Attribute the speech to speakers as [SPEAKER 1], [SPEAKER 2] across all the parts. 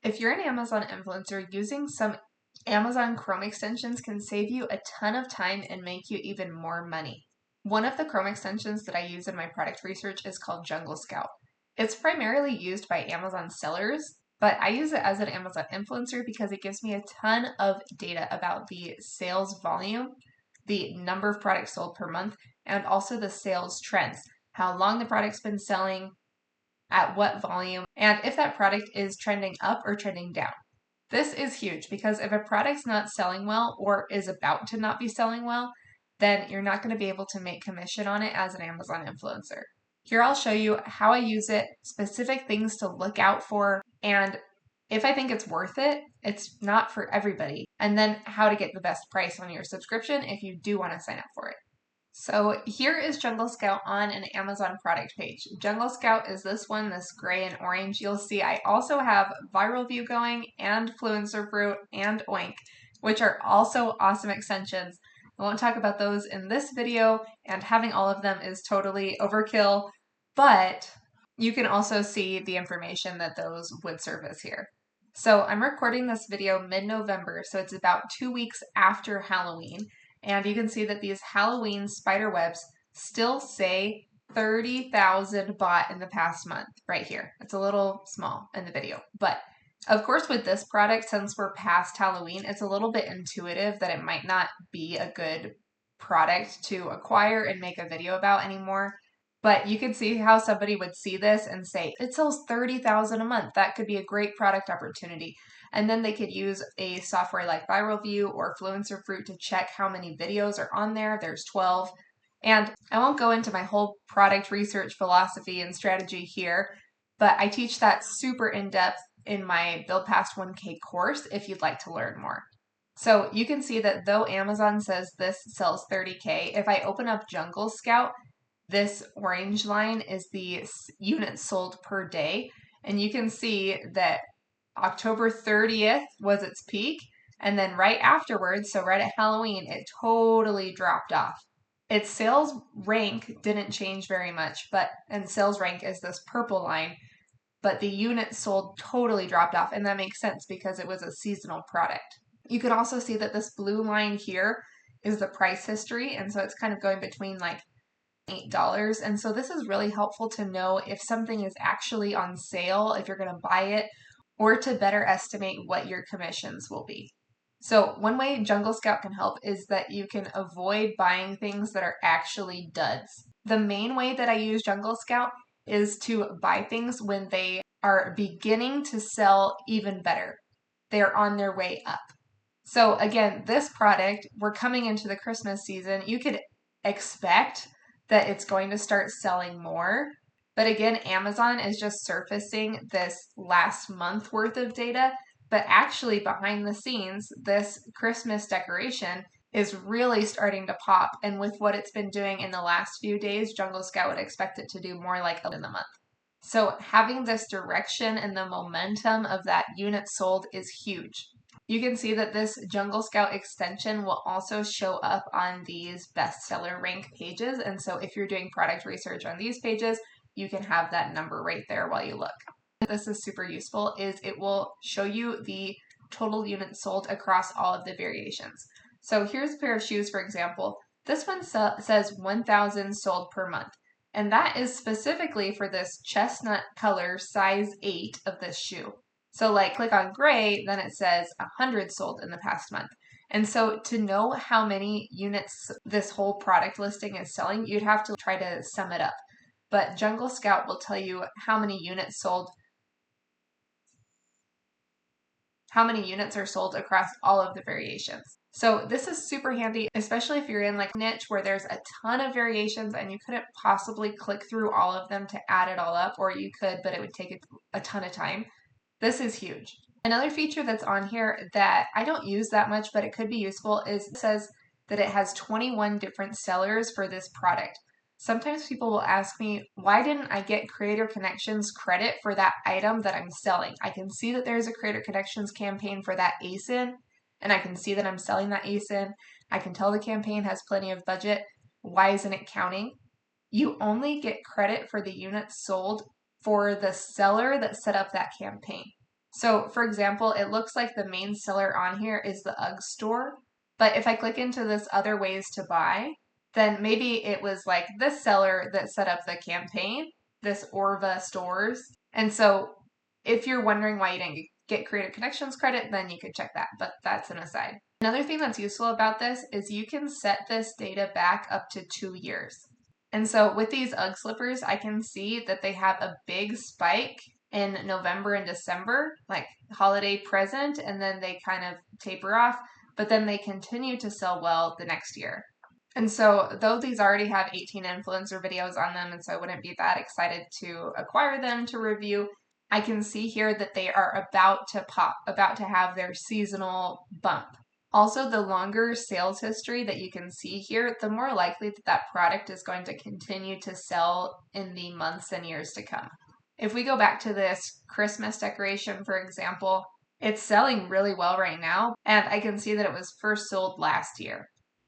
[SPEAKER 1] If you're an Amazon influencer, using some Amazon Chrome extensions can save you a ton of time and make you even more money. One of the Chrome extensions that I use in my product research is called JungleScout. It's primarily used by Amazon sellers, but I use it as an Amazon influencer because it gives me a ton of data about the sales volume, the number of products sold per month, and also the sales trends, how long the product's been selling, at what volume, and if that product is trending up or trending down. This is huge because if a product's not selling well or is about to not be selling well, then you're not going to be able to make commission on it as an Amazon influencer. Here I'll show you how I use it, specific things to look out for, and if I think it's worth it. It's not for everybody, and then how to get the best price on your subscription if you do want to sign up for it. So here is JungleScout on an Amazon product page. JungleScout is this one, this gray and orange. You'll see I also have Viral View going and Fluencer Fruit and Oink, which are also awesome extensions. I won't talk about those in this video, and having all of them is totally overkill, but you can also see the information that those would surface here. So I'm recording this video mid-November, so it's about 2 weeks after Halloween. And you can see that these Halloween spider webs still say 30,000 bought in the past month right here. It's a little small in the video. But of course, with this product, since we're past Halloween, it's a little bit intuitive that it might not be a good product to acquire and make a video about anymore. But you can see how somebody would see this and say, it sells 30,000 a month. That could be a great product opportunity. And then they could use a software like Viral View or Fluencer Fruit to check how many videos are on there. There's 12. And I won't go into my whole product research philosophy and strategy here, but I teach that super in-depth in my Build Past 1K course if you'd like to learn more. So you can see that though Amazon says this sells 30K, if I open up JungleScout, this orange line is the units sold per day. And you can see that October 30th was its peak. And then right afterwards, so right at Halloween, it totally dropped off. Its sales rank didn't change very much, and sales rank is this purple line, but the units sold totally dropped off. And that makes sense because it was a seasonal product. You can also see that this blue line here is the price history. And so it's kind of going between like $8. And so this is really helpful to know if something is actually on sale, if you're going to buy it, or to better estimate what your commissions will be. So one way JungleScout can help is that you can avoid buying things that are actually duds. The main way that I use JungleScout is to buy things when they are beginning to sell even better. They're on their way up. So again, this product, we're coming into the Christmas season. You could expect that it's going to start selling more. But again, Amazon is just surfacing this last month worth of data. But actually behind the scenes, this Christmas decoration is really starting to pop. And with what it's been doing in the last few days, JungleScout would expect it to do more like in the month. So having this direction and the momentum of that unit sold is huge. You can see that this JungleScout extension will also show up on these bestseller rank pages. And so if you're doing product research on these pages, you can have that number right there while you look. This is super useful, is it will show you the total units sold across all of the variations. So here's a pair of shoes, for example. This one says 1,000 sold per month. And that is specifically for this chestnut color size 8 of this shoe. So like click on gray, then it says 100 sold in the past month. And so to know how many units this whole product listing is selling, you'd have to try to sum it up. But JungleScout will tell you how many units sold, how many units are sold across all of the variations. So this is super handy, especially if you're in like a niche where there's a ton of variations and you couldn't possibly click through all of them to add it all up, or you could, but it would take a ton of time. This is huge. Another feature that's on here that I don't use that much, but it could be useful, is it says that it has 21 different sellers for this product. Sometimes people will ask me, why didn't I get Creator Connections credit for that item that I'm selling? I can see that there's a Creator Connections campaign for that ASIN, and I can see that I'm selling that ASIN. I can tell the campaign has plenty of budget. Why isn't it counting? You only get credit for the units sold for the seller that set up that campaign. So for example, it looks like the main seller on here is the UGG store, but if I click into this other ways to buy, then maybe it was like this seller that set up the campaign, this Orva stores. And so if you're wondering why you didn't get Creative Connections credit, then you could check that, but that's an aside. Another thing that's useful about this is you can set this data back up to 2 years. And so with these UGG slippers, I can see that they have a big spike in November and December, like holiday present, and then they kind of taper off, but then they continue to sell well the next year. And so though these already have 18 influencer videos on them, and so I wouldn't be that excited to acquire them to review, I can see here that they are about to pop, about to have their seasonal bump. Also, the longer sales history that you can see here, the more likely that that product is going to continue to sell in the months and years to come. If we go back to this Christmas decoration, for example, it's selling really well right now, and I can see that it was first sold last year.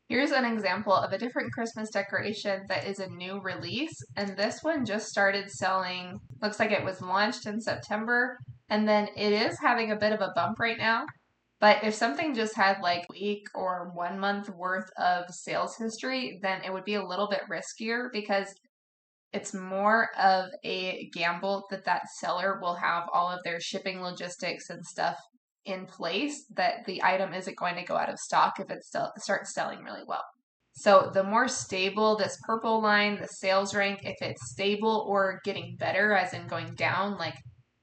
[SPEAKER 1] Here's an example of a different Christmas decoration that is a new release, and this one just started selling, looks like it was launched in September, and then it is having a bit of a bump right now. But if something just had like a week or 1 month worth of sales history, then it would be a little bit riskier because it's more of a gamble that that seller will have all of their shipping logistics and stuff in place, that the item isn't going to go out of stock if it still starts selling really well. So the more stable this purple line, the sales rank, if it's stable or getting better, as in going down, like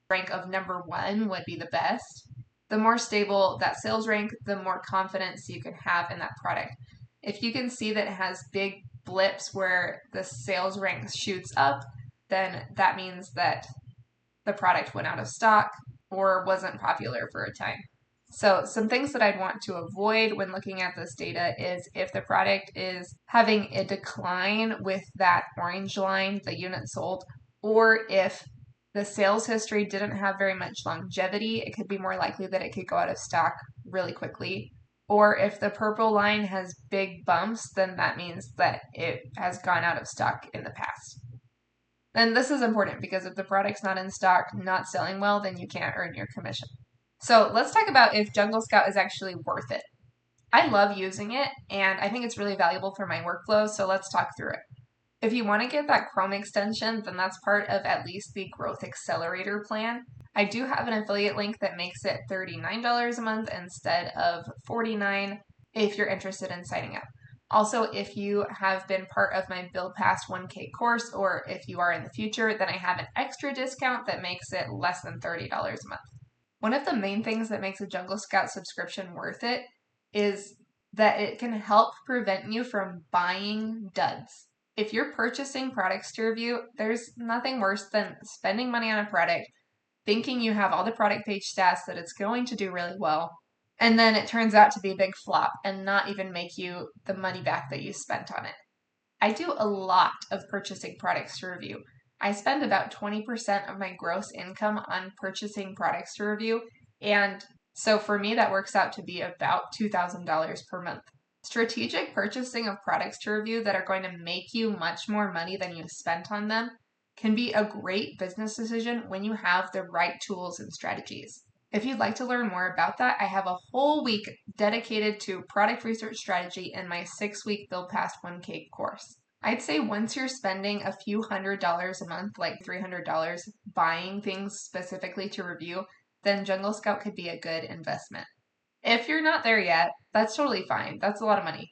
[SPEAKER 1] rank of number 1 would be the best. The more stable that sales rank, the more confidence you can have in that product. If you can see that it has big blips where the sales rank shoots up, then that means that the product went out of stock or wasn't popular for a time. So some things that I'd want to avoid when looking at this data is if the product is having a decline with that orange line, the units sold, or if the sales history didn't have very much longevity, it could be more likely that it could go out of stock really quickly. Or if the purple line has big bumps, then that means that it has gone out of stock in the past. And this is important because if the product's not in stock, not selling well, then you can't earn your commission. So let's talk about if JungleScout is actually worth it. I love using it, and I think it's really valuable for my workflow, so let's talk through it. If you want to get that Chrome extension, then that's part of at least the Growth Accelerator plan. I do have an affiliate link that makes it $39 a month instead of $49 if you're interested in signing up. Also, if you have been part of my Build Past 1K course, or if you are in the future, then I have an extra discount that makes it less than $30 a month. One of the main things that makes a JungleScout subscription worth it is that it can help prevent you from buying duds. If you're purchasing products to review, there's nothing worse than spending money on a product, thinking you have all the product page stats, that it's going to do really well, and then it turns out to be a big flop and not even make you the money back that you spent on it. I do a lot of purchasing products to review. I spend about 20% of my gross income on purchasing products to review, and so for me that works out to be about $2,000 per month. Strategic purchasing of products to review that are going to make you much more money than you spent on them can be a great business decision when you have the right tools and strategies. If you'd like to learn more about that, I have a whole week dedicated to product research strategy in my 6-week Build Past 1K course. I'd say once you're spending a few $100s a month, like $300, buying things specifically to review, then JungleScout could be a good investment. If you're not there yet, that's totally fine. That's a lot of money.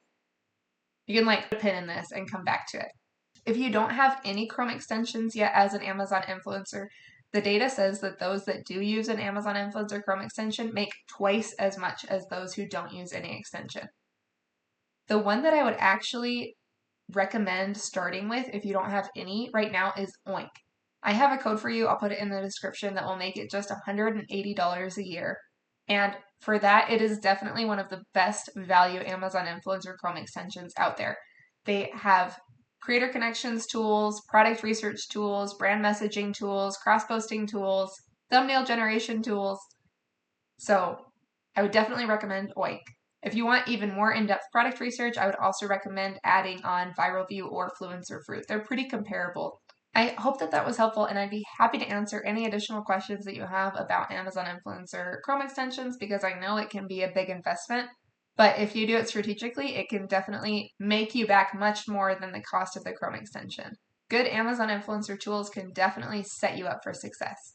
[SPEAKER 1] You can put a pin in this and come back to it. If you don't have any Chrome extensions yet as an Amazon influencer, the data says that those that do use an Amazon influencer Chrome extension make twice as much as those who don't use any extension. The one that I would actually recommend starting with if you don't have any right now is Oink. I have a code for you. I'll put it in the description that will make it just $180 a year. And for that, it is definitely one of the best value Amazon influencer Chrome extensions out there. They have creator connections tools, product research tools, brand messaging tools, cross-posting tools, thumbnail generation tools. So I would definitely recommend Oink. If you want even more in-depth product research, I would also recommend adding on ViralView or Fluencer Fruit. They're pretty comparable. I hope that that was helpful, and I'd be happy to answer any additional questions that you have about Amazon Influencer Chrome extensions, because I know it can be a big investment. But if you do it strategically, it can definitely make you back much more than the cost of the Chrome extension. Good Amazon Influencer tools can definitely set you up for success.